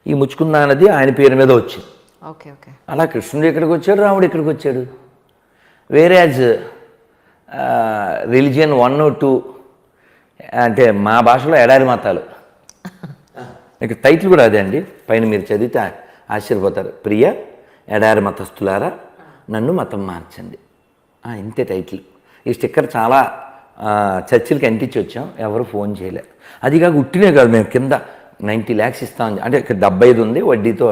ఈ ముచ్చుకుందా నది ఆయన పేరు మీద వచ్చింది. Okay okay. అలా కృష్ణుడు ఇక్కడికి వచ్చాడు, రాముడు ఇక్కడికి వచ్చాడు. వేరే యాజ్ రిలిజియన్ 1 or 2 అంటే మా భాషలో ఎడారి మతాలు. ఇక టైటిల్ కూడా అదే అండి, పైన మీరు చదివితే ఆశ్చర్యపోతారు. ప్రియ ఎడారి మతస్థులారా నన్ను మతం మార్చండి, ఇంతే టైటిల్. ఈ స్టిక్కర్ చాలా చర్చిలకి అంటించి వచ్చాం, ఎవరు ఫోన్ చేయలేదు. అది కాక ఉట్టినే కాదు, మేము కింద 90 lakhs ఇస్తామని, అంటే ఇక్కడ 75 ఉంది వడ్డీతో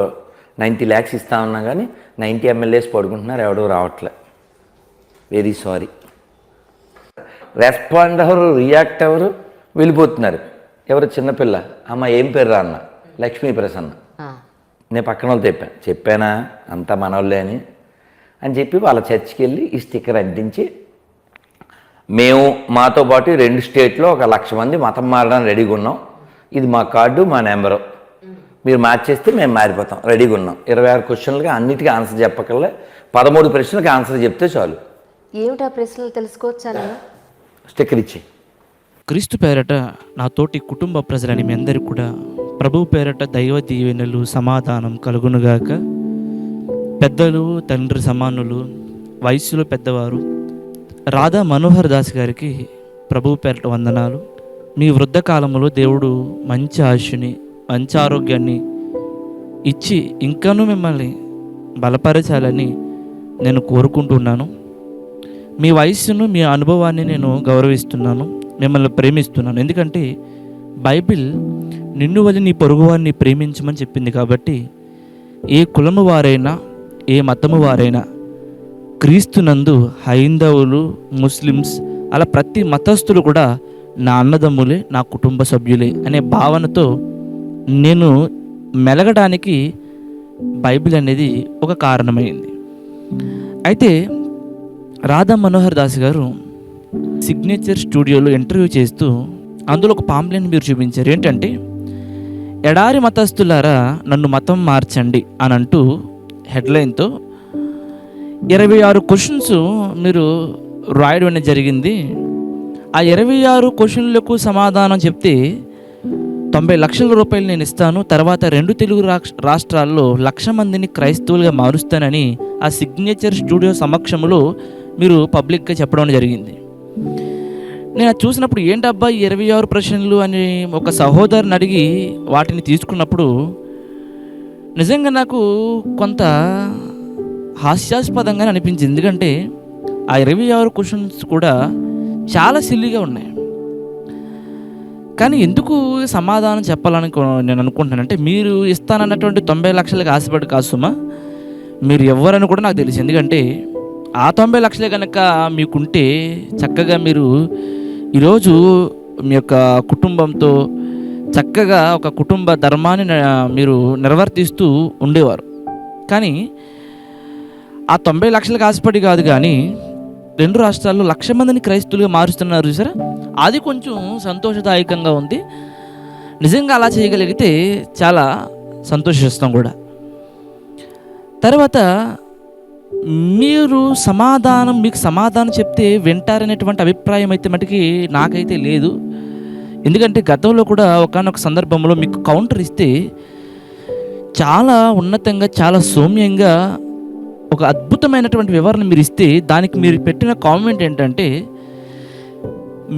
90 lakhs ఇస్తామన్నా కానీ 90 MLAs పడుకుంటున్నారు, ఎవడో రావట్లే. Very sorry. రెస్పాండ్ ఎవరు, రియాక్ట్ ఎవరు, వెళ్ళిపోతున్నారు. ఎవరు చిన్నపిల్ల, అమ్మ ఏం పేరు రా అన్న, లక్ష్మీ ప్రసన్న. నేను పక్కన వాళ్ళు చెప్పానా అంతా మనోళ్ళే అని చెప్పి వాళ్ళ చర్చికి వెళ్ళి ఈ స్టిక్కర్ అంటించి, మేము మాతో పాటు 2 స్టేట్లో 1,00,000 మంది మతం మారడానికి రెడీగా ఉన్నాం, ఇది మా కార్డు మా నెంబరు, మీరు మార్చేస్తే మేము మారిపోతాం, రెడీగా ఉన్నాం. 26 క్వశ్చన్లకి అన్నిటికీ ఆన్సర్ చెప్పకల్లా 13 ప్రశ్నలకి ఆన్సర్ చెప్తే చాలు. ఏమిటా ప్రశ్నలు తెలుసుకోవచ్చా? స్టిక్కర్ ఇచ్చి. క్రీస్తు పేరట నా తోటి కుటుంబ ప్రజలని మీ అందరికీ కూడా ప్రభువు పేరట దైవ దీవెనలు సమాధానం కలుగునుగాక. పెద్దలు, తండ్రి సమానులు, వయస్సులో పెద్దవారు, రాధా మనోహర్ దాస్ గారికి ప్రభువు పేరట వందనాలు. మీ వృద్ధ కాలంలో దేవుడు మంచి ఆయుష్ని, మంచి ఆరోగ్యాన్ని ఇచ్చి ఇంకానూ మిమ్మల్ని బలపరచాలని నేను కోరుకుంటున్నాను. మీ వయస్సును, మీ అనుభవాన్ని నేను గౌరవిస్తున్నాను, మిమ్మల్ని ప్రేమిస్తున్నాను. ఎందుకంటే బైబిల్ నిన్ను వలి నీ పొరుగువారిని ప్రేమించమని చెప్పింది. కాబట్టి ఏ కులము వారైనా, ఏ మతము వారైనా, క్రీస్తునందు హైందవులు, ముస్లిమ్స్, అలా ప్రతి మతస్థులు కూడా నా అన్నదమ్ములే, నా కుటుంబ సభ్యులే అనే భావనతో నేను మెలగడానికి బైబిల్ అనేది ఒక కారణమైంది. అయితే రాధా మనోహర్ దాస్ గారు సిగ్నేచర్ స్టూడియోలో ఇంటర్వ్యూ చేస్తూ అందులో ఒక పాంప్లెట్ మీరు చూపించారు. ఏంటంటే, ఎడారి మతస్థులారా నన్ను మతం మార్చండి అని అంటూ హెడ్లైన్తో 26 క్వశ్చన్స్ మీరు రాయడం అనేది జరిగింది. ఆ 26 క్వశ్చన్లకు సమాధానం చెప్తే 90 లక్షల రూపాయలు నేను ఇస్తాను, తర్వాత 2 తెలుగు రాష్ట్రాల్లో 1,00,000 మందిని క్రైస్తవులుగా మారుస్తానని ఆ సిగ్నేచర్ స్టూడియో సమక్షంలో మీరు పబ్లిక్గా చెప్పడం జరిగింది. నేను అది చూసినప్పుడు ఏంటబ్బా 26 ప్రశ్నలు అని ఒక సహోదరుని అడిగి వాటిని తీసుకున్నప్పుడు నిజంగా నాకు కొంత హాస్యాస్పదంగా అనిపించింది. ఎందుకంటే ఆ 26 క్వశ్చన్స్ కూడా చాలా సిల్లీగా ఉన్నాయి. కానీ ఎందుకు సమాధానం చెప్పాలని నేను అనుకుంటున్నానంటే, మీరు ఇస్తానన్నటువంటి 90 లక్షలకు ఆశపడి కాదు సుమా, మీరు ఎవరని కూడా నాకు తెలుసు. ఎందుకంటే ఆ 90 లక్షలే కనుక మీకుంటే చక్కగా మీరు ఈరోజు మీ యొక్క కుటుంబంతో చక్కగా ఒక కుటుంబ ధర్మాన్ని మీరు నిర్వర్తిస్తూ ఉండేవారు. కానీ ఆ 90 లక్షలకు ఆశపడి కాదు, కానీ 2 రాష్ట్రాల్లో 1,00,000 మందిని క్రైస్తవులుగా మారుస్తున్నారు చూసారా, అది కొంచెం సంతోషదాయకంగా ఉంది. నిజంగా అలా చేయగలిగితే చాలా సంతోషిస్తాం కూడా. తర్వాత మీరు మీకు సమాధానం చెప్తే వింటారనేటువంటి అభిప్రాయం అయితే మటుకి నాకైతే లేదు. ఎందుకంటే గతంలో కూడా ఒకానొక సందర్భంలో మీకు కౌంటర్ ఇస్తే చాలా ఉన్నతంగా, చాలా సౌమ్యంగా ఒక అద్భుతమైనటువంటి వివరణ మీరు ఇస్తే దానికి మీరు పెట్టిన కామెంట్ ఏంటంటే,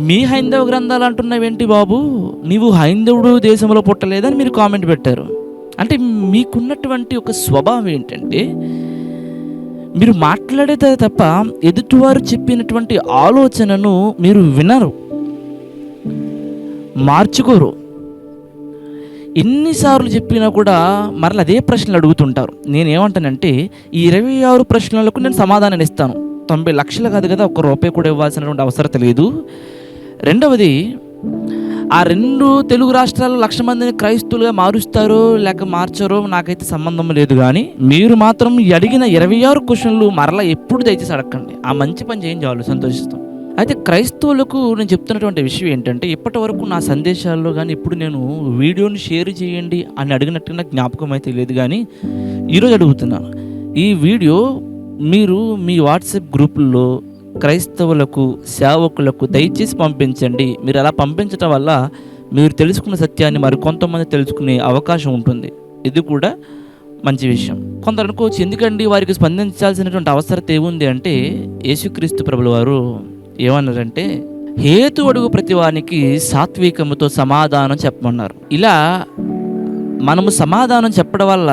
మీ హైందవ గ్రంథాలు అంటున్నావేంటి బాబు, నీవు హైందవుడు దేశంలో పుట్టలేదని మీరు కామెంట్ పెట్టారు. అంటే మీకున్నటువంటి ఒక స్వభావం ఏంటంటే, మీరు మాట్లాడేదే తప్ప ఎదుటివారు చెప్పినటువంటి ఆలోచనను మీరు వినరు, మార్చుకోరు. ఎన్నిసార్లు చెప్పినా కూడా మరలా అదే ప్రశ్నలు అడుగుతుంటారు. నేనేమంటానంటే, ఈ 26 ప్రశ్నలకు నేను సమాధానం ఇస్తాను. 90 లక్షలు కాదు కదా, ₹1 కూడా ఇవ్వాల్సినటువంటి అవసరం లేదు. రెండవది, ఆ 2 తెలుగు రాష్ట్రాల్లో 1,00,000 మందిని క్రైస్తవులుగా మారుస్తారో లేక మార్చారో నాకైతే సంబంధం లేదు. కానీ మీరు మాత్రం అడిగిన 26 క్వశ్చన్లు మరలా ఎప్పుడు దయచేసి అడగండి. ఆ మంచి పని చేయం చాలు, సంతోషిస్తాం. అయితే క్రైస్తవులకు నేను చెప్తున్నటువంటి విషయం ఏంటంటే, ఇప్పటి వరకు నా సందేశాల్లో కానీ ఇప్పుడు నేను వీడియోని షేర్ చేయండి అని అడిగినట్టుగా నాకు జ్ఞాపకం అయితే లేదు. కానీ ఈరోజు అడుగుతున్నాను, ఈ వీడియో మీరు మీ వాట్సాప్ గ్రూపుల్లో క్రైస్తవులకు, సేవకులకు దయచేసి పంపించండి. మీరు అలా పంపించడం వల్ల మీరు తెలుసుకున్న సత్యాన్ని మరి కొంతమంది తెలుసుకునే అవకాశం ఉంటుంది. ఇది కూడా మంచి విషయం. కొందరు అనుకోవచ్చు, ఎందుకండి వారికి స్పందించాల్సినటువంటి అవసరం ఏముంది అంటే, యేసుక్రీస్తు ప్రభుల వారు ఏమన్నారంటే, హేతు అడుగు ప్రతి వానికి సాత్వికముతో సమాధానం చెప్పమన్నారు. ఇలా మనము సమాధానం చెప్పడం వల్ల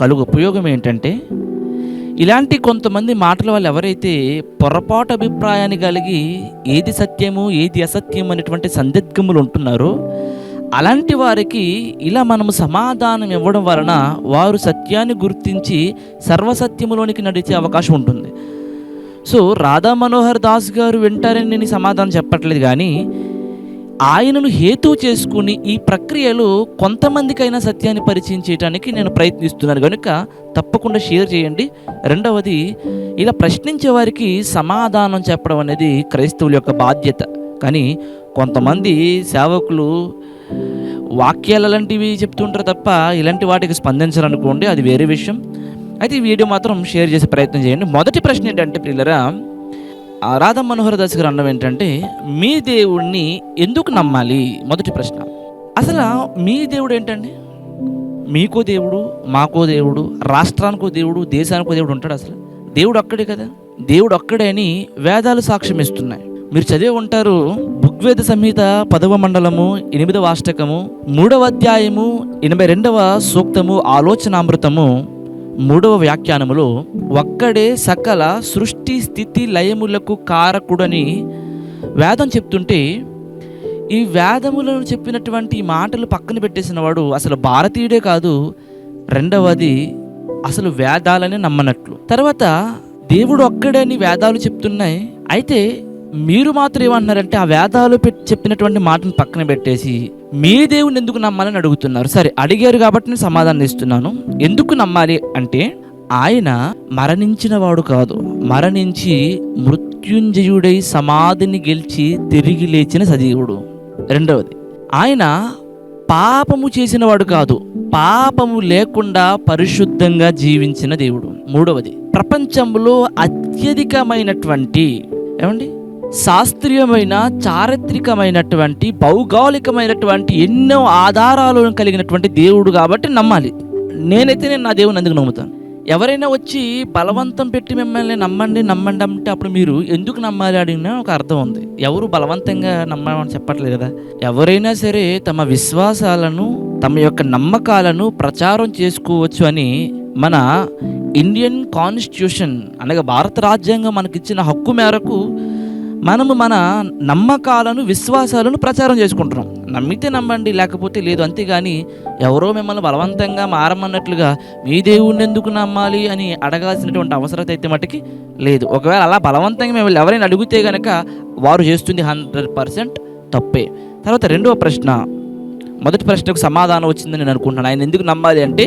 కలుగు ఉపయోగం ఏంటంటే, ఇలాంటి కొంతమంది మాటల వల్ల ఎవరైతే పొరపాటు అభిప్రాయాన్ని కలిగి ఏది సత్యము ఏది అసత్యం అనేటువంటి సందిగ్ధములు ఉంటున్నారో, అలాంటి వారికి ఇలా మనము సమాధానం ఇవ్వడం వలన వారు సత్యాన్ని గుర్తించి సర్వసత్యములోనికి నడిచే అవకాశం ఉంటుంది. సో రాధా మనోహర్ దాస్ గారు వింటారని నేను సమాధానం చెప్పట్లేదు, కానీ ఆయనను హేతు చేసుకుని ఈ ప్రక్రియలో కొంతమందికైనా సత్యాన్ని పరిచయం చేయడానికి నేను ప్రయత్నిస్తున్నాను కనుక తప్పకుండా షేర్ చేయండి. రెండవది, ఇలా ప్రశ్నించే వారికి సమాధానం చెప్పడం అనేది క్రైస్తవుల యొక్క బాధ్యత. కానీ కొంతమంది సేవకులు వాక్యాలు అలాంటివి చెప్తుంటారు తప్ప ఇలాంటి వాటికి స్పందించాలనుకోండి, అది వేరే విషయం. అయితే ఈ వీడియో మాత్రం షేర్ చేసే ప్రయత్నం చేయండి. మొదటి ప్రశ్న ఏంటంటే ప్రియులరా, రాధా మనోహర్ దాస్ గారు అన్నం ఏంటంటే, మీ దేవుణ్ణి ఎందుకు నమ్మాలి? మొదటి ప్రశ్న. అసలు మీ దేవుడు ఏంటండి? మీకో దేవుడు, మాకో దేవుడు, రాష్ట్రానికో దేవుడు, దేశానికో దేవుడు ఉంటాడు. అసలు దేవుడు ఒక్కడే కదా. దేవుడు ఒక్కడే అని వేదాలు సాక్ష్యం ఇస్తున్నాయి. మీరు చదివి ఉంటారు, ఋగ్వేద సంహిత 10వ మండలము 8వ అష్టకము 3వ అధ్యాయము 82వ సూక్తము ఆలోచనామృతము 3వ వ్యాఖ్యానములో ఒక్కడే సకల సృష్టి స్థితి లయములకు కారకుడని వేదం చెప్తుంటే, ఈ వేదములను చెప్పినటువంటి మాటలు పక్కన పెట్టేసిన వాడు అసలు భారతీయుడే కాదు. రెండవది, అసలు వేదాలని నమ్మనట్లు. తర్వాత దేవుడు ఒక్కడని వేదాలు చెప్తున్నాయి. అయితే మీరు మాత్రం ఏమంటున్నారంటే, ఆ వేదాలు చెప్పినటువంటి మాటను పక్కన పెట్టేసి మీ దేవుని ఎందుకు నమ్మాలని అడుగుతున్నారు. సరే, అడిగారు కాబట్టి నేను సమాధానం ఇస్తున్నాను. ఎందుకు నమ్మాలి అంటే, ఆయన మరణించిన వాడు కాదు, మరణించి మృత్యుంజయుడై సమాధిని గెలిచి తిరిగి లేచిన సజీవుడు. రెండవది, ఆయన పాపము చేసిన వాడు కాదు, పాపము లేకుండా పరిశుద్ధంగా జీవించిన దేవుడు. మూడవది, ప్రపంచంలో అత్యధికమైనటువంటి శాస్త్రీయమైన, చారిత్రకమైనటువంటి, భౌగోళికమైనటువంటి ఎన్నో ఆధారాలను కలిగినటువంటి దేవుడు కాబట్టి నమ్మాలి. నేను నా దేవుని ఎందుకు నమ్ముతాను? ఎవరైనా వచ్చి బలవంతం పెట్టి మిమ్మల్ని నమ్మండి అంటే అప్పుడు మీరు ఎందుకు నమ్మాలి అడిగినా ఒక అర్థం ఉంది. ఎవరు బలవంతంగా నమ్మమని చెప్పట్లేదు కదా. ఎవరైనా సరే తమ విశ్వాసాలను, తమ యొక్క నమ్మకాలను ప్రచారం చేసుకోవచ్చు అని మన ఇండియన్ కాన్స్టిట్యూషన్ అనగా భారత రాజ్యాంగం మనకిచ్చిన హక్కు మేరకు మనము మన నమ్మకాలను, విశ్వాసాలను ప్రచారం చేసుకుంటున్నాం. నమ్మితే నమ్మండి, లేకపోతే లేదు, అంతేగాని ఎవరో మిమ్మల్ని బలవంతంగా మారమన్నట్లుగా మీ దేవుణ్ణి ఎందుకు నమ్మాలి అని అడగాల్సినటువంటి అవసరం అయితే మటుకి లేదు. ఒకవేళ అలా బలవంతంగా మిమ్మల్ని ఎవరైనా అడిగితే కనుక వారు చేస్తుంది 100% తప్పే. తర్వాత రెండవ ప్రశ్న, మొదటి ప్రశ్నకు సమాధానం వచ్చిందని నేను అనుకుంటున్నాను. ఆయన ఎందుకు నమ్మాలి అంటే,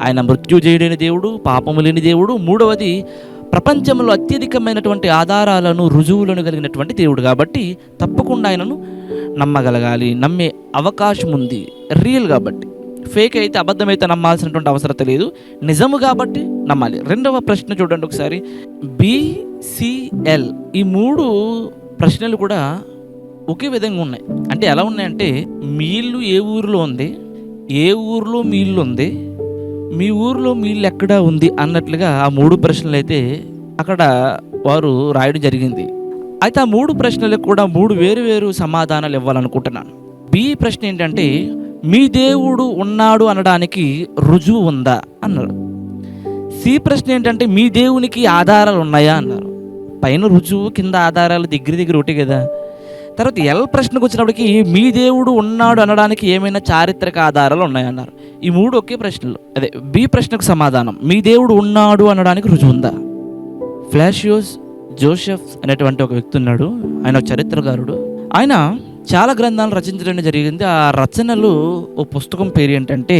ఆయన మృత్యుజయుడైన దేవుడు, పాపము లేని దేవుడు. మూడవది, ప్రపంచంలో అత్యధికమైనటువంటి ఆధారాలను, రుజువులను కలిగినటువంటి దేవుడు కాబట్టి తప్పకుండా ఆయనను నమ్మగలగాలి, నమ్మే అవకాశం ఉంది. రియల్ కాబట్టి, ఫేక్ అయితే, అబద్ధమైతే నమ్మాల్సినటువంటి అవసరం లేదు, నిజము కాబట్టి నమ్మాలి. రెండవ ప్రశ్న చూడండి ఒకసారి, BCL. ఈ 3 ప్రశ్నలు కూడా ఒకే విధంగా ఉన్నాయి. అంటే ఎలా ఉన్నాయంటే, మీ ఇల్లు ఏ ఊరిలో ఉంది, ఏ ఊరిలో మీ ఇల్లు ఉంది, మీ ఊరిలో మీ ఇల్లు ఎక్కడ ఉంది అన్నట్లుగా ఆ 3 ప్రశ్నలు అయితే అక్కడ వారు రాయడం జరిగింది. అయితే ఆ 3 ప్రశ్నలకు కూడా 3 వేరు సమాధానాలు ఇవ్వాలనుకుంటున్నాను. బి ప్రశ్న ఏంటంటే, మీ దేవుడు ఉన్నాడు అనడానికి రుజువు ఉందా అన్నారు. సి ప్రశ్న ఏంటంటే, మీ దేవునికి ఆధారాలు ఉన్నాయా అన్నారు. పైన రుజువు, కింద ఆధారాలు దగ్గర ఒకటి కదా. తర్వాత ఎల్ ప్రశ్నకు వచ్చినప్పటికీ, మీ దేవుడు ఉన్నాడు అనడానికి ఏమైనా చారిత్రక ఆధారాలు ఉన్నాయన్నారు. ఈ 3 ఒకే ప్రశ్నలు. అదే బి ప్రశ్నకు సమాధానం, మీ దేవుడు ఉన్నాడు అనడానికి రుజువు ఉందా. ఫ్లాషియోస్ జోసెఫ్ అనేటువంటి ఒక వ్యక్తి ఉన్నాడు. ఆయన ఒక చరిత్రకారుడు. ఆయన చాలా గ్రంథాలు రచించడం జరిగింది. ఆ రచనలు ఓ పుస్తకం పేరు ఏంటంటే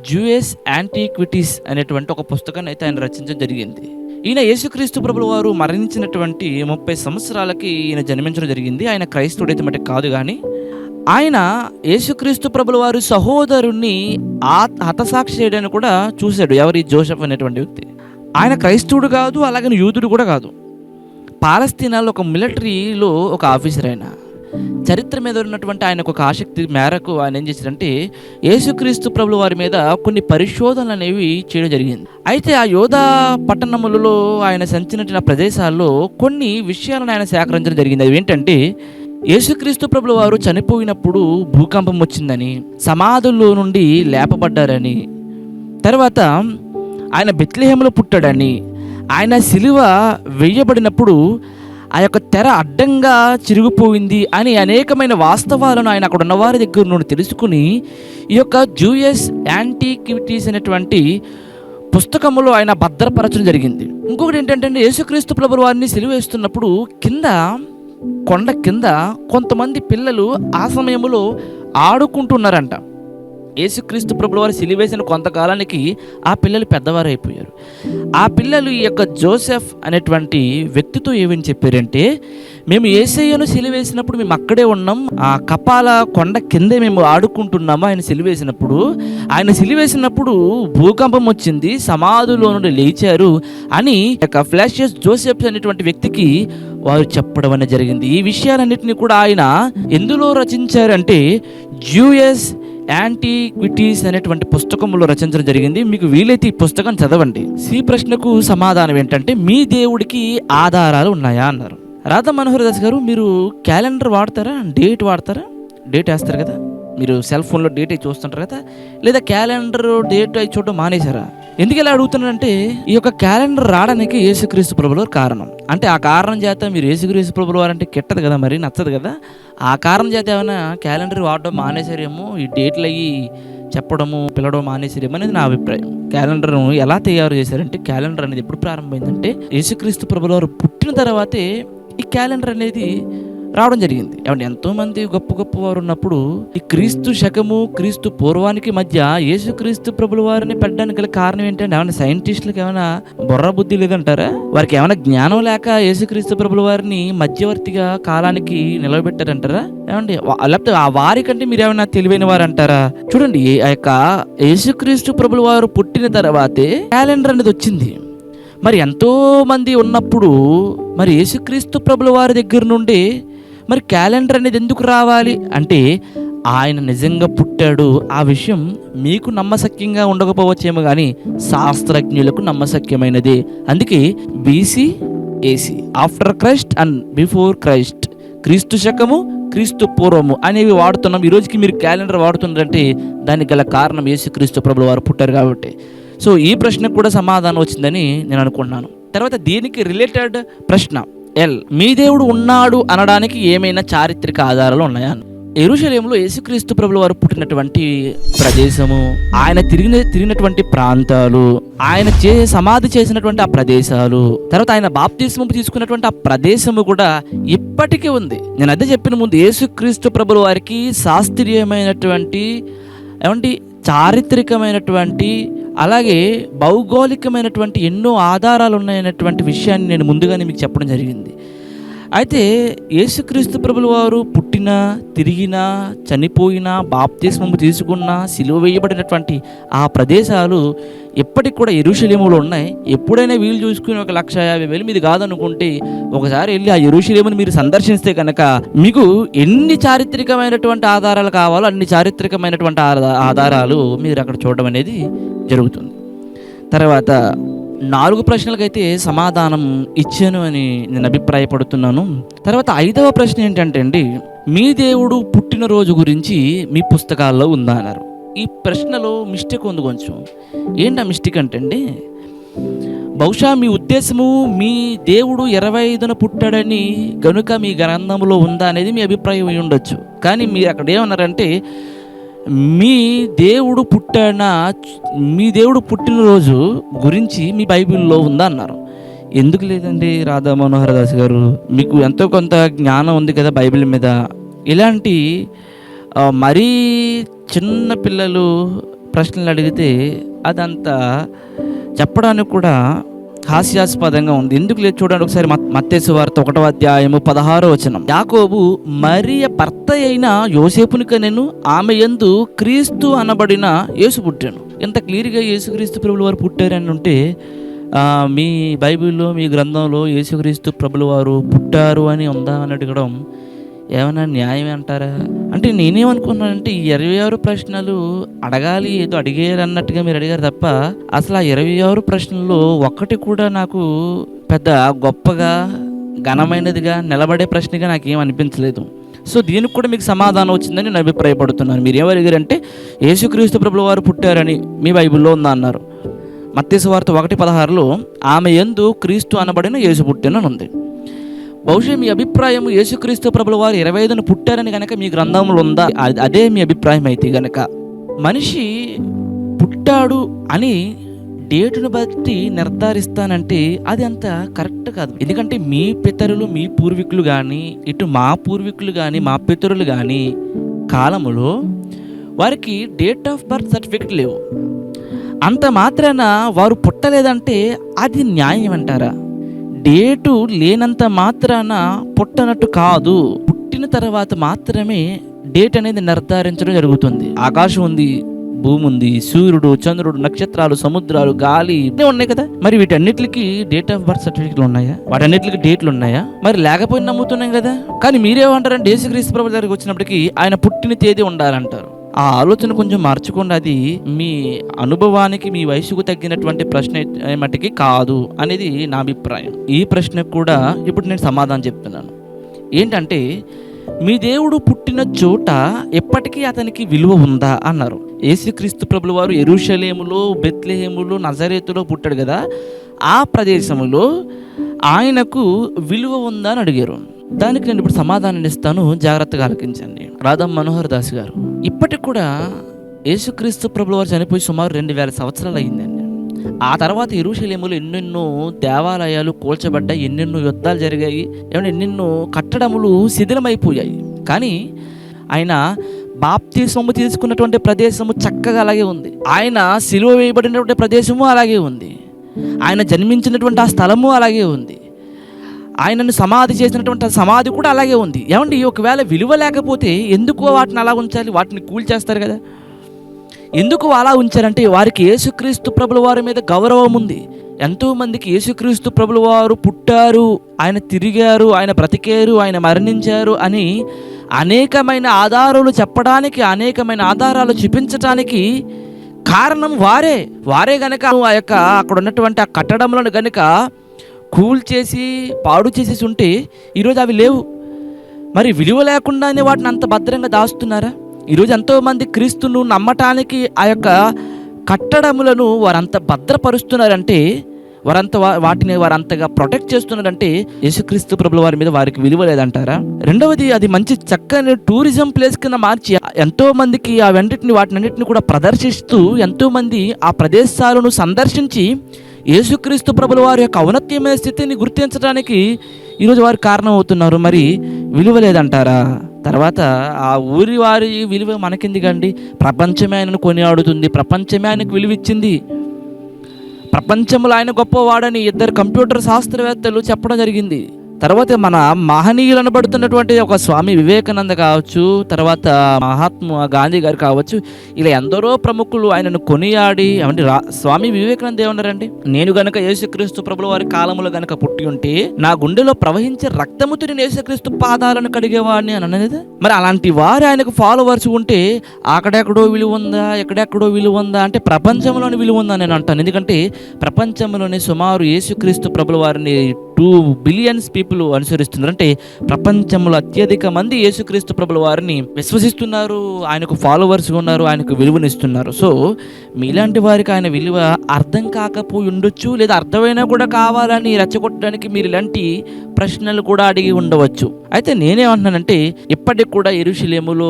జూయిష్ యాంటిక్విటీస్ అనేటువంటి ఒక పుస్తకాన్ని అయితే ఆయన రచించడం జరిగింది. ఈయన యేసుక్రీస్తు ప్రభుల వారు మరణించినటువంటి 30 సంవత్సరాలకి ఈయన జన్మించడం జరిగింది. ఆయన క్రైస్తవుడైతే మట్టి కాదు, కానీ ఆయన యేసుక్రీస్తు ప్రభుల వారు సహోదరుణ్ణి హతసాక్షి చేయడాన్ని కూడా చూశాడు. ఎవరి? జోసెఫ్ అనేటువంటి వ్యక్తి. ఆయన క్రైస్తవుడు కాదు, అలాగని యూదుడు కూడా కాదు. పాలస్తీనాలో ఒక మిలిటరీలో ఒక ఆఫీసర్. ఆయన చరిత్ర మీద ఉన్నటువంటి ఆయనకు ఒక ఆసక్తి మేరకు ఆయన ఏం చేశారంటే యేసుక్రీస్తు ప్రభుల వారి మీద కొన్ని పరిశోధనలు అనేవి చేయడం జరిగింది. అయితే ఆ యోధా పట్టణములలో ఆయన సంచరించిన ప్రదేశాల్లో కొన్ని విషయాలను ఆయన సేకరించడం జరిగింది. అవి ఏంటంటే యేసుక్రీస్తు ప్రభుల వారు చనిపోయినప్పుడు భూకంపం వచ్చిందని, సమాధుల్లో నుండి లేపబడ్డారని, తర్వాత ఆయన బెత్లెహేములో పుట్టాడని, ఆయన సిలువ వేయబడినప్పుడు ఆ యొక్క తెర అడ్డంగా చిరిగిపోయింది అని అనేకమైన వాస్తవాలను ఆయన అక్కడ ఉన్నవారి దగ్గర నుండి తెలుసుకుని ఈ యొక్క జూయస్ యాంటిక్విటీస్ అనేటువంటి పుస్తకంలో ఆయన భద్రపరచడం జరిగింది. ఇంకొకటి ఏంటంటే యేసుక్రీస్తు ప్రభుల వారిని సిలువ వేస్తున్నప్పుడు కింద కొండ కింద కొంతమంది పిల్లలు ఆ సమయంలో ఆడుకుంటున్నారంట. యేసుక్రీస్తు ప్రభుల వారు సిలువేసిన కొంతకాలానికి ఆ పిల్లలు పెద్దవారు అయిపోయారు. ఆ పిల్లలు ఈ యొక్క జోసెఫ్ అనేటువంటి వ్యక్తితో ఏమని చెప్పారంటే, మేము యేసయ్యను సిలువేసినప్పుడు మేము అక్కడే ఉన్నాం, ఆ కపాల కొండ కిందే మేము ఆడుకుంటున్నాము. ఆయన సిలువేసినప్పుడు భూకంపం వచ్చింది, సమాధులో నుండి లేచారు అని యొక్క ఫ్లాషియస్ జోసెఫ్ అనేటువంటి వ్యక్తికి వారు చెప్పడం అనేది జరిగింది. ఈ విషయాలన్నింటినీ కూడా ఆయన ఎందులో రచించారంటే జూయస్ యాంటిక్విటీస్ అనేటువంటి పుస్తకంలో రచించడం జరిగింది. మీకు వీలైతే ఈ పుస్తకం చదవండి. ఈ ప్రశ్నకు సమాధానం ఏంటంటే, మీ దేవుడికి ఆధారాలు ఉన్నాయా అన్నారు. రాధా మనోహర్ దాస్ గారు, మీరు క్యాలెండర్ వాడతారా? డేట్ వాడతారా? డేట్ వేస్తారు కదా, మీరు సెల్ ఫోన్లో డేట్ అయి చూస్తుంటారు కదా, లేదా క్యాలెండర్ డేట్ అయి చూడడం మానేశారా? ఎందుకు ఇలా అడుగుతున్నానంటే, ఈ యొక్క క్యాలెండర్ రావడానికి యేసుక్రీస్తు ప్రభుల వారు కారణం. అంటే ఆ కారణం చేత మీరు యేసుక్రీస్తు ప్రభుల వారు అంటే కెట్టదు కదా, మరి నచ్చదు కదా. ఆ కారణం చేత ఏమైనా క్యాలెండర్ వాడడం మానేశారేమో, ఈ డేట్లు అయ్యి చెప్పడము పిలవడం మానేశారేమో అనేది నా అభిప్రాయం. క్యాలెండర్ను ఎలా తయారు చేశారంటే, క్యాలెండర్ అనేది ఎప్పుడు ప్రారంభమైందంటే యేసుక్రీస్తు ప్రభుల వారు పుట్టిన తర్వాతే ఈ క్యాలెండర్ అనేది రావడం జరిగింది. ఏమంటే ఎంతోమంది గొప్ప గొప్ప వారు ఉన్నప్పుడు ఈ క్రీస్తు శకము క్రీస్తు పూర్వానికి మధ్య యేసుక్రీస్తు ప్రభుల వారిని పెట్టడానికి గల కారణం ఏంటంటే, ఏమైనా సైంటిస్టులకు ఏమైనా బుర్ర బుద్ధి లేదంటారా? వారికి ఏమైనా జ్ఞానం లేక యేసుక్రీస్తు ప్రభుల వారిని మధ్యవర్తిగా కాలానికి నిలబెట్టారంటారా? ఏమండి, లేకపోతే ఆ వారికంటే మీరు ఏమైనా తెలివైన వారు అంటారా? చూడండి, ఆ యొక్క యేసుక్రీస్తు ప్రభుల వారు పుట్టిన తర్వాతే క్యాలెండర్ అనేది వచ్చింది. మరి ఎంతో మంది ఉన్నప్పుడు మరి యేసుక్రీస్తు ప్రభుల వారి దగ్గర నుండి మరి క్యాలెండర్ అనేది ఎందుకు రావాలి అంటే, ఆయన నిజంగా పుట్టాడు. ఆ విషయం మీకు నమ్మశక్యంగా ఉండకపోవచ్చేమో కానీ శాస్త్రజ్ఞులకు నమ్మశక్యమైనది. అందుకే BC AC, after Christ and before Christ, క్రీస్తు శకము క్రీస్తు పూర్వము అనేవి వాడుతున్నాం. ఈ రోజుకి మీరు క్యాలెండర్ వాడుతున్నారంటే దానికి గల కారణం యేసుక్రీస్తు ప్రభుల వారు పుట్టారు కాబట్టి. సో ఈ ప్రశ్నకు కూడా సమాధానం వచ్చిందని నేను అనుకుంటున్నాను. తర్వాత దీనికి రిలేటెడ్ ప్రశ్న, మీ దేవుడు ఉన్నాడు అనడానికి ఏమైనా చారిత్రక ఆధారాలు ఉన్నాయా? యెరూషలేములో యేసుక్రీస్తు ప్రభుల వారు పుట్టినటువంటి ప్రదేశము, ఆయన తిరిగినటువంటి ప్రాంతాలు, ఆయన సమాధి చేసినటువంటి ఆ ప్రదేశాలు, తర్వాత ఆయన బాప్తిస్మం తీసుకున్నటువంటి ఆ ప్రదేశము కూడా ఇప్పటికీ ఉంది. నేను అదే చెప్పిన ముందు, యేసుక్రీస్తు ప్రభుల వారికి శాస్త్రీయమైనటువంటి చారిత్రకమైనటువంటి అలాగే భౌగోళికమైనటువంటి ఎన్నో ఆధారాలు ఉన్నాయనేటువంటి విషయాన్ని నేను ముందుగానే మీకు చెప్పడం జరిగింది. అయితే యేసుక్రీస్తు ప్రభుల వారు పుట్టిన, తిరిగిన, చనిపోయిన, బాప్తిస్మము తీసుకున్న, సిలువ వేయబడినటువంటి ఆ ప్రదేశాలు ఎప్పటికి కూడా యెరూషలేములో ఉన్నాయి. ఎప్పుడైనా వీలు చూసుకుని 1,50,000 మీది కాదనుకుంటే ఒకసారి వెళ్ళి ఆ యెరూషలేమును మీరు సందర్శిస్తే కనుక మీకు ఎన్ని చారిత్రకమైనటువంటి ఆధారాలు కావాలో అన్ని చారిత్రకమైనటువంటి ఆధారాలు మీరు అక్కడ చూడడం అనేది జరుగుతుంది. తర్వాత 4 ప్రశ్నలకైతే సమాధానం ఇచ్చాను అని నేను అభిప్రాయపడుతున్నాను. తర్వాత 5వ ప్రశ్న ఏంటంటే అండి, మీ దేవుడు పుట్టినరోజు గురించి మీ పుస్తకాల్లో ఉందా అన్నారు. ఈ ప్రశ్నలో మిస్టేక్ ఉంది కొంచెం. ఏంటి ఆ మిస్టేక్ అంటే అండి, బహుశా మీ ఉద్దేశము మీ దేవుడు 25న పుట్టాడని గనుక మీ గ్రంథంలో ఉందా అనేది మీ అభిప్రాయం అయి ఉండొచ్చు. కానీ మీరు అక్కడ ఏమన్నారంటే, మీ దేవుడు పుట్టినరోజు గురించి మీ బైబిల్లో ఉందా అన్నారు. ఎందుకు లేదండి రాధా మనోహర్ దాస్ గారు, మీకు ఎంతో కొంత జ్ఞానం ఉంది కదా బైబిల్ మీద. ఇలాంటి మరీ చిన్న పిల్లలు ప్రశ్నలు అడిగితే అదంతా చెప్పడానికి కూడా హాస్యాస్పదంగా ఉంది. ఎందుకు లేదు చూడండి ఒకసారి, మత్తయి సువార్త 1వ అధ్యాయము 16వ వచనం. యాకోబు మరియ భర్త అయిన యోసేపుని కనెను, ఆమె యందు క్రీస్తు అనబడిన యేసు పుట్టాను. ఎంత క్లియర్గా యేసుక్రీస్తు ప్రభుల వారు పుట్టారని ఉంటే, మీ బైబిల్లో మీ గ్రంథంలో యేసుక్రీస్తు ప్రభుల వారు పుట్టారు అని ఉందా అని అడగడం ఏమైనా న్యాయం అంటారా అంటే నేనేమనుకున్నానంటే ఈ 26 ప్రశ్నలు అడగాలి, ఏదో అడిగారు అన్నట్టుగా మీరు అడిగారు తప్ప అసలు ఆ 26 ప్రశ్నల్లో ఒక్కటి కూడా నాకు పెద్ద గొప్పగా ఘనమైనదిగా నిలబడే ప్రశ్నగా నాకేం అనిపించలేదు. సో దీనికి కూడా మీకు సమాధానం వచ్చిందని నేను అభిప్రాయపడుతున్నాను. మీరు ఏమడిగారంటే యేసుక్రీస్తు ప్రభుల వారు పుట్టారని మీ బైబిల్లో ఉందా అన్నారు. మత్తయి సువార్త 1:16లో ఆమె యందు క్రీస్తు అనబడిన యేసు పుట్టెనని ఉంది. బహుశా మీ అభిప్రాయం యేసుక్రీస్తు ప్రభుల వారు 25న పుట్టారని కనుక మీ గ్రంథంలో ఉందా, అదే మీ అభిప్రాయం అయితే గనక మనిషి పుట్టాడు అని డేటును బట్టి నిర్ధారిస్తానంటే అది అంత కరెక్ట్ కాదు. ఎందుకంటే మీ పితరులు, మీ పూర్వీకులు కానీ, ఇటు మా పూర్వీకులు కానీ, మా పితరులు కానీ కాలములో వారికి డేట్ ఆఫ్ బర్త్ సర్టిఫికెట్ లేవు. అంత మాత్రాన వారు పుట్టలేదంటే అది న్యాయం అంటారా? డేటు లేనంత మాత్రాన పుట్టనట్టు కాదు. పుట్టిన తర్వాత మాత్రమే డేట్ అనేది నిర్ధారించడం జరుగుతుంది. ఆకాశం ఉంది, భూమి ఉంది, సూర్యుడు, చంద్రుడు, నక్షత్రాలు, సముద్రాలు, గాలి ఇవన్నీ ఉన్నాయి కదా. మరి వీటన్నిటికి డేట్ ఆఫ్ బర్త్ సర్టిఫికెట్లు ఉన్నాయా? వాటన్నిటికి డేట్లు ఉన్నాయా? మరి లేకపోయినా నమ్ముతున్నాం కదా. కానీ మీరేమంటారంటే యేసుక్రీస్తు ప్రభువు దగ్గరికి వచ్చినప్పటికీ ఆయన పుట్టిన తేదీ ఉండాలంటారు. ఆ ఆలోచన కొంచెం మార్చుకోండి. అది మీ అనుభవానికి, మీ వయసుకు తగ్గినటువంటి ప్రశ్న మట్టికి కాదు అనేది నా అభిప్రాయం. ఈ ప్రశ్నకు కూడా ఇప్పుడు నేను సమాధానం చెప్తున్నాను. ఏంటంటే మీ దేవుడు పుట్టిన చోట ఎప్పటికీ అతనికి విలువ ఉందా అన్నారు. యేసుక్రీస్తు ప్రభుల వారు యెరూషలేములో, బెత్లెహేములో, నజరేతులో పుట్టాడు కదా. ఆ ప్రదేశంలో ఆయనకు విలువ ఉందా అని అడిగారు. దానికి నేను ఇప్పుడు సమాధానం ఇస్తాను, జాగ్రత్తగా ఆలకించండి. రాధా మనోహర్ దాస్ గారు, ఇప్పటికి కూడా యేసుక్రీస్తు ప్రభుల వారు చనిపోయి సుమారు 2000 సంవత్సరాలు అయిందండి. ఆ తర్వాత యెరూషలేములో ఎన్నెన్నో దేవాలయాలు కూల్చబడ్డాయి, ఎన్నెన్నో యుద్ధాలు జరిగాయి, ఎన్నెన్నో కట్టడములు శిథిలమైపోయాయి. కానీ ఆయన బాప్తిస్మము తీసుకున్నటువంటి ప్రదేశము చక్కగా అలాగే ఉంది. ఆయన సిలువ వేయబడినటువంటి ప్రదేశము అలాగే ఉంది. ఆయన జన్మించినటువంటి ఆ స్థలము అలాగే ఉంది. ఆయనను సమాధి చేసినటువంటి సమాధి కూడా అలాగే ఉంది. ఏమండి, ఒకవేళ విలువ లేకపోతే ఎందుకు వాటిని అలా ఉంచాలి? వాటిని కూల్చేస్తారు కదా. ఎందుకు అలా ఉంచారంటే వారికి యేసుక్రీస్తు ప్రభుల వారి మీద గౌరవం ఉంది. ఎంతోమందికి యేసుక్రీస్తు ప్రభుల వారు పుట్టారు, ఆయన తిరిగారు, ఆయన బ్రతికారు, ఆయన మరణించారు అని అనేకమైన ఆధారాలు చెప్పడానికి, అనేకమైన ఆధారాలు చూపించడానికి కారణం వారే గనక ఆ యొక్క అక్కడ ఉన్నటువంటి ఆ కట్టడంలో గనక కూల్చేసి పాడు చేసేసి ఉంటే ఈరోజు అవి లేవు. మరి విలువ లేకుండానే వాటిని అంత భద్రంగా దాస్తున్నారా? ఈరోజు ఎంతోమంది క్రీస్తును నమ్మటానికి ఆ యొక్క కట్టడములను వారంత భద్రపరుస్తున్నారంటే, వారంతగా ప్రొటెక్ట్ చేస్తున్నారంటే యేసుక్రీస్తు ప్రభుల వారి మీద వారికి విలువ లేదంటారా? రెండవది, అది మంచి చక్కని టూరిజం ప్లేస్ కింద మార్చి ఎంతో మందికి వాటినన్నిటిని కూడా ప్రదర్శిస్తూ ఎంతో మంది ఆ ప్రదేశాలను సందర్శించి యేసుక్రీస్తు ప్రభుల వారి యొక్క ఔన్నత్యమైన స్థితిని గుర్తించడానికి ఈరోజు వారు కారణం అవుతున్నారు. మరి విలువ లేదంటారా? తర్వాత ఆ ఊరి వారి విలువ మనకెందుకండి? ప్రపంచమే ఆయనను కొనియాడుతుంది, ప్రపంచమే ఆయనకు విలువ ఇచ్చింది. ప్రపంచంలో ఆయన గొప్పవాడని 2 కంప్యూటర్ శాస్త్రవేత్తలు చెప్పడం జరిగింది. తర్వాత మన మహనీయులు అనబడుతున్నటువంటి ఒక స్వామి వివేకానంద కావచ్చు, తర్వాత మహాత్మా గాంధీ గారు కావచ్చు, ఇలా ఎందరో ప్రముఖులు ఆయనను కొనియాడి స్వామి వివేకానంద ఏమన్నారండి? నేను గనక యేసుక్రీస్తు ప్రభుల వారి కాలంలో గనక పుట్టి ఉంటే నా గుండెలో ప్రవహించే రక్తముతో నేను యేసుక్రీస్తు పాదాలను కడిగేవాడిని అని అన్నది. మరి అలాంటి వారు ఆయనకు ఫాలోవర్స్ ఉంటే అక్కడెక్కడో విలువ ఉందా, ఎక్కడెక్కడో విలువ ఉందా అంటే ప్రపంచంలోని విలువ ఉందా నేను అంటాను. ఎందుకంటే ప్రపంచంలోని సుమారు యేసుక్రీస్తు ప్రభుల వారిని 2 బిలియన్స్ పీపుల్ అనుసరిస్తున్నారు. అంటే ప్రపంచంలో అత్యధిక మంది యేసుక్రీస్తు ప్రభుల వారిని విశ్వసిస్తున్నారు, ఆయనకు ఫాలోవర్స్గా ఉన్నారు, ఆయనకు విలువనిస్తున్నారు. సో మీలాంటి వారికి ఆయన విలువ అర్థం కాకపోయి ఉండొచ్చు, లేదా అర్థమైనా కూడా కావాలని రెచ్చగొట్టడానికి మీరు ఇలాంటి ప్రశ్నలు కూడా అడిగి ఉండవచ్చు. అయితే నేనేమంటున్నానంటే ఇప్పటికి కూడా యెరూషలేములో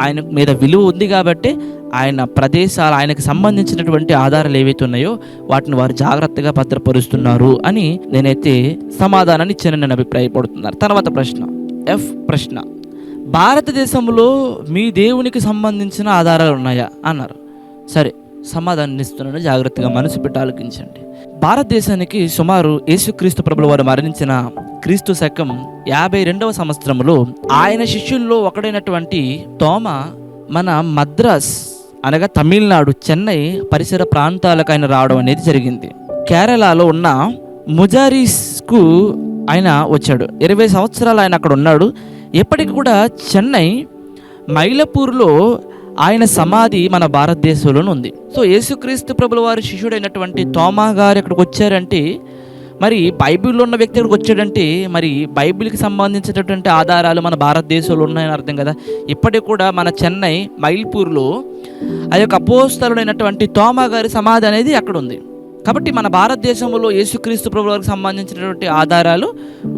ఆయన మీద విలువ ఉంది కాబట్టి ఆయన ప్రదేశాలు, ఆయనకు సంబంధించినటువంటి ఆధారాలు ఏవైతే ఉన్నాయో వాటిని వారు జాగ్రత్తగా భద్రపరుస్తున్నారు అని నేనైతే సమాధానాన్ని ఇచ్చానని నేను అభిప్రాయపడుతున్నారు. తర్వాత ప్రశ్న, భారతదేశంలో మీ దేవునికి సంబంధించిన ఆధారాలు ఉన్నాయా అన్నారు. సరే, సమాధానం ఇస్తున్నాను, జాగ్రత్తగా మనసు పెట్టి ఆలోచించండి. భారతదేశానికి సుమారు యేసుక్రీస్తు ప్రభుల వారు మరణించిన క్రీస్తు శకం 52వ సంవత్సరంలో ఆయన శిష్యుల్లో ఒకడైనటువంటి తోమ మన మద్రాస్ అనగా తమిళనాడు, చెన్నై పరిసర ప్రాంతాలకు ఆయన రావడం అనేది జరిగింది. కేరళలో ఉన్న ముజారీస్కు ఆయన వచ్చాడు. 20 సంవత్సరాలు ఆయన అక్కడ ఉన్నాడు. ఎప్పటికి కూడా చెన్నై మైలపూర్లో ఆయన సమాధి మన భారతదేశంలోనే ఉంది. సో యేసుక్రీస్తు ప్రభుల వారి శిష్యుడైనటువంటి తోమా గారు ఇక్కడికి వచ్చారంటే, మరి బైబిల్లో ఉన్న వ్యక్తి ఇక్కడికి వచ్చాడంటే, మరి బైబిల్కి సంబంధించినటువంటి ఆధారాలు మన భారతదేశంలో ఉన్నాయని అర్థం కదా. ఇప్పటికి కూడా మన చెన్నై మైల్పూర్లో ఆ యొక్క అపోస్తలుడైనటువంటి తోమా గారి సమాధి అనేది అక్కడ ఉంది. కాబట్టి మన భారతదేశంలో యేసుక్రీస్తు ప్రభుల వారికి సంబంధించినటువంటి ఆధారాలు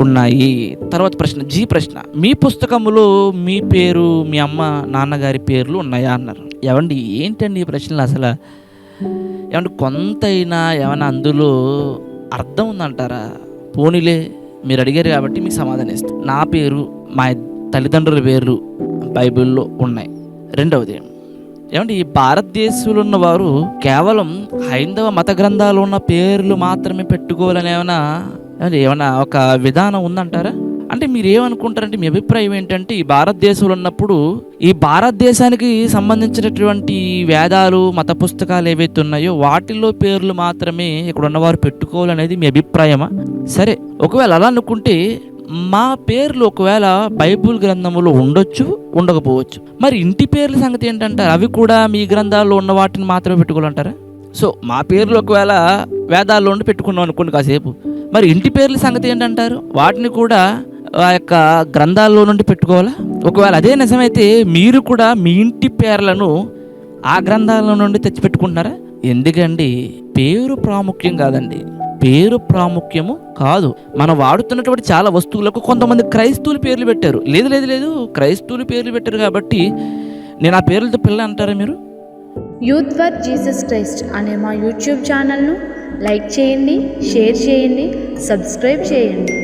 ఉన్నాయి. తర్వాత ప్రశ్న, మీ పుస్తకములో మీ పేరు, మీ అమ్మ నాన్నగారి పేర్లు ఉన్నాయా అన్నారు. ఏమండి ఏంటండి ఈ ప్రశ్నలు అసలు? ఏమంటే కొంతైనా ఏమైనా అందులో అర్థం ఉందంటారా? పోనీలే మీరు అడిగారు కాబట్టి మీకు సమాధానం ఇస్తాను. నా పేరు, మా తల్లిదండ్రుల పేర్లు బైబిల్లో ఉన్నాయి. రెండవది, ఏమంటే ఈ భారతదేశంలో ఉన్నవారు కేవలం హైందవ మత గ్రంథాలు ఉన్న పేర్లు మాత్రమే పెట్టుకోవాలని ఏమైనా ఒక విధానం ఉందంటారా? అంటే మీరు ఏమనుకుంటారంటే, మీ అభిప్రాయం ఏంటంటే, ఈ భారతదేశంలో ఉన్నప్పుడు ఈ భారతదేశానికి సంబంధించినటువంటి వేదాలు, మత పుస్తకాలు ఏవైతే ఉన్నాయో వాటిల్లో పేర్లు మాత్రమే ఇక్కడ ఉన్నవారు పెట్టుకోవాలనేది మీ అభిప్రాయమా? సరే, ఒకవేళ అలా అనుకుంటే మా పేర్లు ఒకవేళ బైబిల్ గ్రంథములో ఉండొచ్చు, ఉండకపోవచ్చు. మరి ఇంటి పేర్ల సంగతి ఏంటంటారు? అవి కూడా మీ గ్రంథాల్లో ఉన్న వాటిని మాత్రమే పెట్టుకోవాలంటారా? సో మా పేర్లు ఒకవేళ వేదాల్లో ఉండి పెట్టుకున్నాం అనుకోండి కాసేపు, మరి ఇంటి పేర్ల సంగతి ఏంటంటారు? వాటిని కూడా ఆ యొక్క గ్రంథాల్లో నుండి పెట్టుకోవాలా? ఒకవేళ అదే నిజమైతే మీరు కూడా మీ ఇంటి పేర్లను ఆ గ్రంథాల నుండి తెచ్చిపెట్టుకుంటున్నారా? ఎందుకండి పేరు ప్రాముఖ్యం కాదండి, పేరు ప్రాముఖ్యము కాదు. మనం వాడుతున్నటువంటి చాలా వస్తువులకు కొంతమంది క్రైస్తవులు పేర్లు పెట్టారు. లేదు క్రైస్తవులు పేర్లు పెట్టారు కాబట్టి నేను ఆ పేర్లతో పిల్ల అంటారా మీరు? యూత్ ఫర్ జీసస్ క్రైస్ట్ అనే మా యూట్యూబ్ ఛానల్ను లైక్ చేయండి, షేర్ చేయండి, సబ్స్క్రైబ్ చేయండి.